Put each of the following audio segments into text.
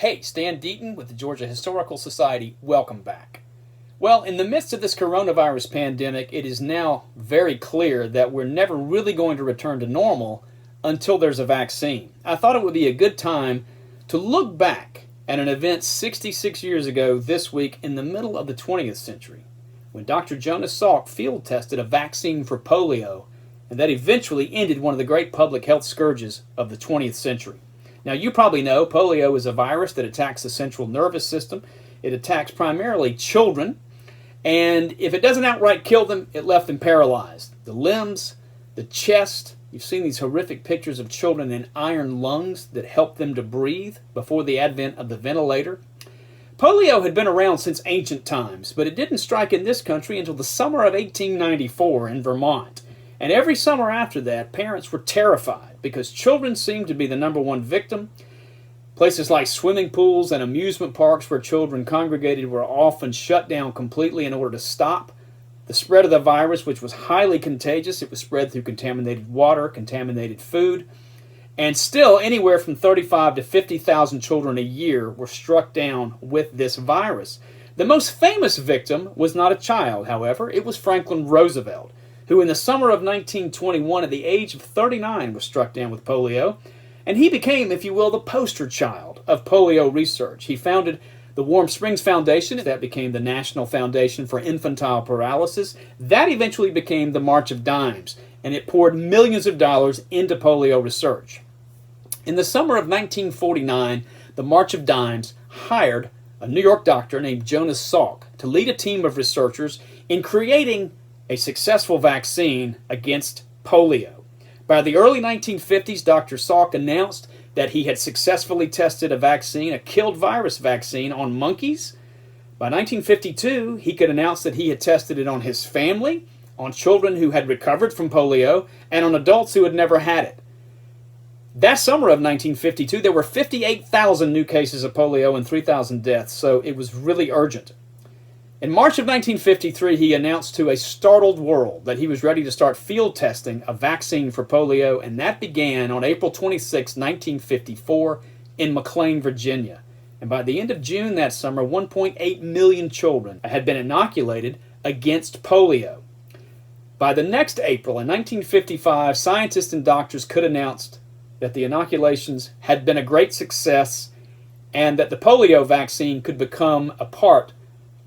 Hey, Stan Deaton with the Georgia Historical Society. Welcome back. Well, in the midst of this coronavirus pandemic, it is now very clear that we're never really going to return to normal until there's a vaccine. I thought it would be a good time to look back at an event 66 years ago this week in the middle of the 20th century, when Dr. Jonas Salk field tested a vaccine for polio, and that eventually ended one of the great public health scourges of the 20th century. Now, you probably know polio is a virus that attacks the central nervous system. It attacks primarily children, and if it doesn't outright kill them, it left them paralyzed. The limbs, the chest, you've seen these horrific pictures of children in iron lungs that help them to breathe before the advent of the ventilator. Polio had been around since ancient times, but it didn't strike in this country until the summer of 1894 in Vermont. And every summer after that, parents were terrified because children seemed to be the number one victim. Places like swimming pools and amusement parks where children congregated were often shut down completely in order to stop the spread of the virus, which was highly contagious. It was spread through contaminated water, contaminated food. And still, anywhere from 35 to 50,000 children a year were struck down with this virus. The most famous victim was not a child, however. It was Franklin Roosevelt, who in the summer of 1921, at the age of 39, was struck down with polio. And he became, if you will, the poster child of polio research. He founded the Warm Springs Foundation. That became the National Foundation for Infantile Paralysis. That eventually became the March of Dimes, and it poured millions of dollars into polio research. In the summer of 1949, the March of Dimes hired a New York doctor named Jonas Salk to lead a team of researchers in creating a successful vaccine against polio. By the early 1950s, Dr. Salk announced that he had successfully tested a vaccine, a killed virus vaccine, on monkeys. By 1952, he could announce that he had tested it on his family, on children who had recovered from polio, and on adults who had never had it. That summer of 1952, there were 58,000 new cases of polio and 3,000 deaths, so it was really urgent. In March of 1953, he announced to a startled world that he was ready to start field testing a vaccine for polio, and that began on April 26, 1954, in McLean, Virginia. And by the end of June that summer, 1.8 million children had been inoculated against polio. By the next April, in 1955, scientists and doctors could announce that the inoculations had been a great success and that the polio vaccine could become a part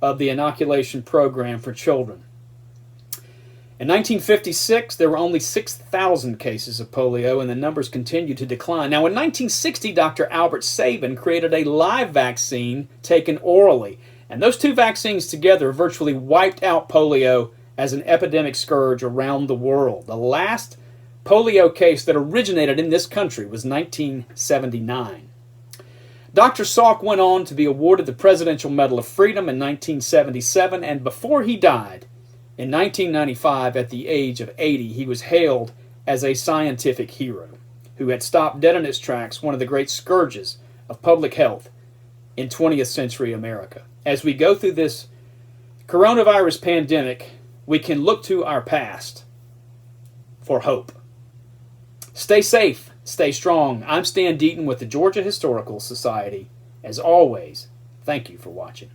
of the inoculation program for children. In 1956, there were only 6,000 cases of polio, and the numbers continued to decline. Now, in 1960, Dr. Albert Sabin created a live vaccine taken orally, and those two vaccines together virtually wiped out polio as an epidemic scourge around the world. The last polio case that originated in this country was 1979. Dr. Salk went on to be awarded the Presidential Medal of Freedom in 1977, and before he died, in 1995, at the age of 80, he was hailed as a scientific hero who had stopped dead in its tracks one of the great scourges of public health in 20th century America. As we go through this coronavirus pandemic, we can look to our past for hope. Stay safe. Stay strong. I'm Stan Deaton with the Georgia Historical Society. As always, thank you for watching.